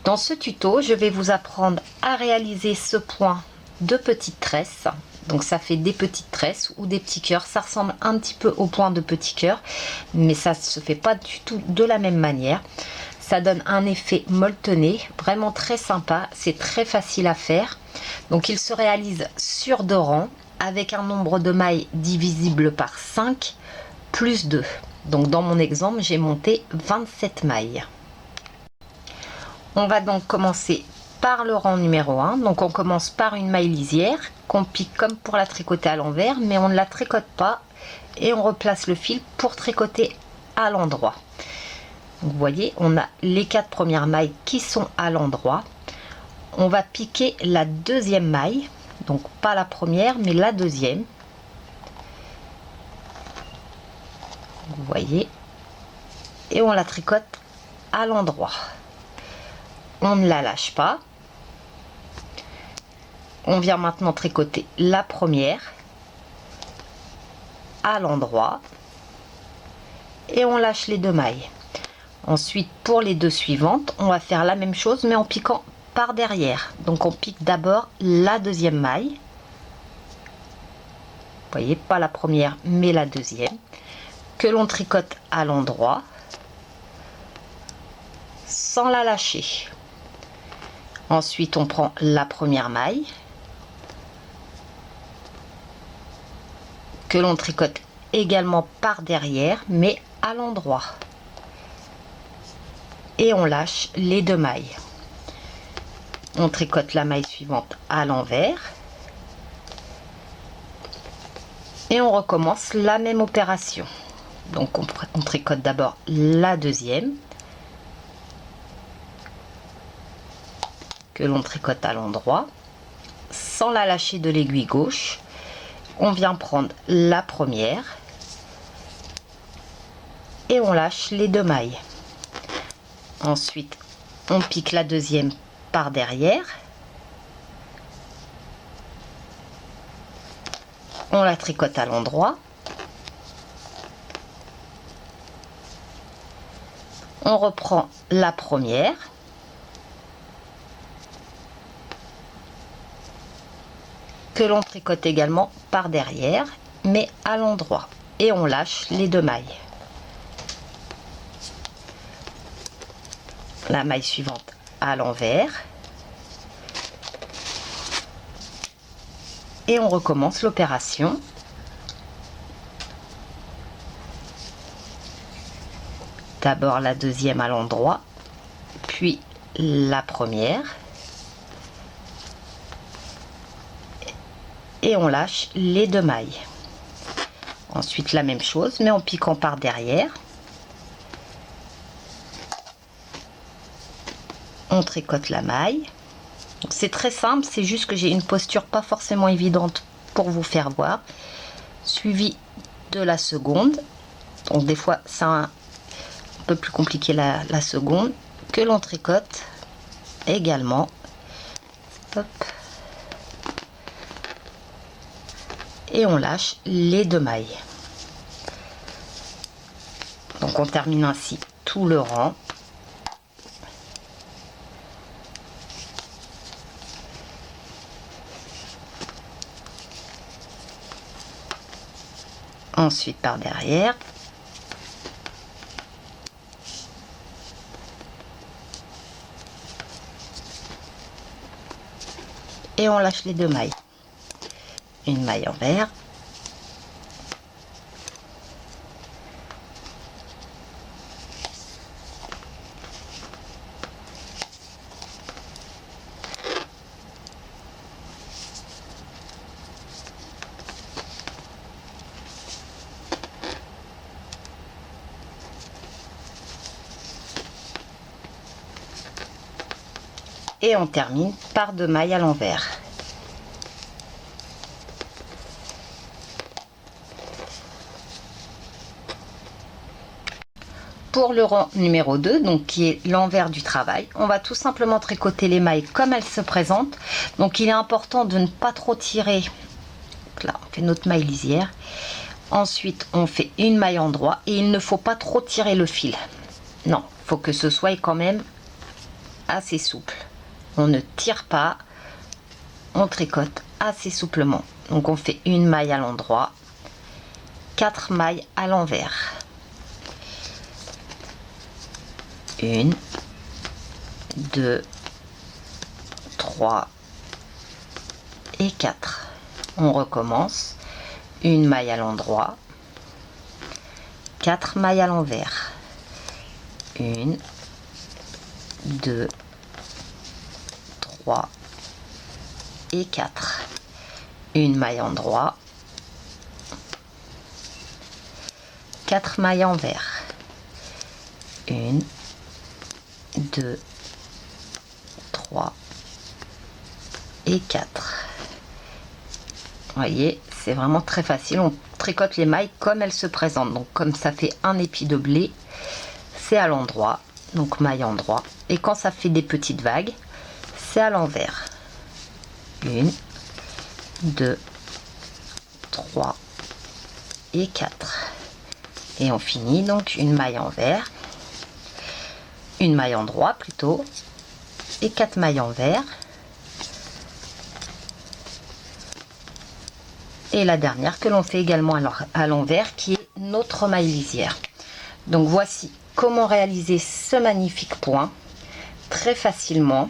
Dans ce tuto, je vais vous apprendre à réaliser ce point de petites tresses. Donc ça fait des petites tresses ou des petits cœurs. Ça ressemble un petit peu au point de petits cœurs, mais ça ne se fait pas du tout de la même manière. Ça donne un effet molletonné, vraiment très sympa. C'est très facile à faire. Donc il se réalise sur 2 rangs avec un nombre de mailles divisible par 5 plus 2. Donc dans mon exemple, j'ai monté 27 mailles. On va donc commencer par le rang numéro 1. Donc on commence par une maille lisière qu'on pique comme pour la tricoter à l'envers, mais on ne la tricote pas et on replace le fil pour tricoter à l'endroit. Vous voyez, on a les 4 premières mailles qui sont à l'endroit. On va piquer la deuxième maille, donc pas la première mais la deuxième. Vous voyez, et on la tricote à l'endroit. On ne la lâche pas. On vient maintenant tricoter la première à l'endroit et on lâche les 2 mailles. Ensuite, pour les 2 suivantes, on va faire la même chose mais en piquant par derrière. Donc on pique d'abord la deuxième maille. Vous voyez, pas la première mais la deuxième, que l'on tricote à l'endroit sans la lâcher. Ensuite, on prend la première maille que l'on tricote également par derrière mais à l'endroit et on lâche les 2 mailles. On tricote la maille suivante à l'envers et on recommence la même opération. Donc on tricote d'abord la deuxième que l'on tricote à l'endroit sans la lâcher de l'aiguille gauche. On vient prendre la première et on lâche les 2 mailles. Ensuite, on pique la deuxième par derrière. On la tricote à l'endroit. On reprend la première. Que l'on tricote également par derrière mais à l'endroit et on lâche les 2 mailles. La maille suivante à l'envers et on recommence l'opération. D'abord la deuxième à l'endroit puis la première et on lâche les 2 mailles. Ensuite la même chose mais en piquant par derrière. On tricote la maille. C'est très simple, c'est juste que j'ai une posture pas forcément évidente pour vous faire voir. Suivi de la seconde. Donc des fois c'est un peu plus compliqué la seconde, que l'on tricote également. Hop. Et on lâche les 2 mailles. Donc on termine ainsi tout le rang. Ensuite par derrière. Et on lâche les 2 mailles. Une maille envers. Et on termine par 2 mailles à l'envers. Pour le rang numéro 2, donc qui est l'envers du travail, on va tout simplement tricoter les mailles comme elles se présentent. Donc il est important de ne pas trop tirer. Donc là, on fait notre maille lisière. Ensuite, on fait une maille endroit et il ne faut pas trop tirer le fil. Non, il faut que ce soit quand même assez souple. On ne tire pas, on tricote assez souplement. Donc on fait une maille à l'endroit, 4 mailles à l'envers. 1, 2, 3 et 4. On recommence, une maille à l'endroit, 4 mailles à l'envers. 1, 2, 3 et 4. Une maille endroit, 4 mailles envers. 1, 2, 3 et 4. Vous voyez, c'est vraiment très facile. On tricote les mailles comme elles se présentent. Donc comme ça fait un épi de blé, c'est à l'endroit, donc maille endroit. Et quand ça fait des petites vagues, c'est à l'envers. 1, 2, 3 et 4. Et on finit donc une maille envers, une maille endroit plutôt, et 4 mailles envers. Et la dernière que l'on fait également à l'envers, qui est notre maille lisière. Donc voici comment réaliser ce magnifique point très facilement,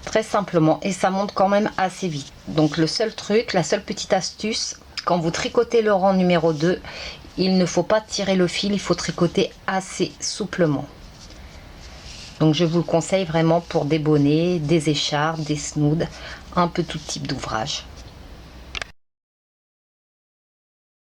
très simplement, et ça monte quand même assez vite. Donc le seul truc, la seule petite astuce, quand vous tricotez le rang numéro 2, il ne faut pas tirer le fil, il faut tricoter assez souplement. Donc je vous le conseille vraiment pour des bonnets, des écharpes, des snoods, un peu tout type d'ouvrage.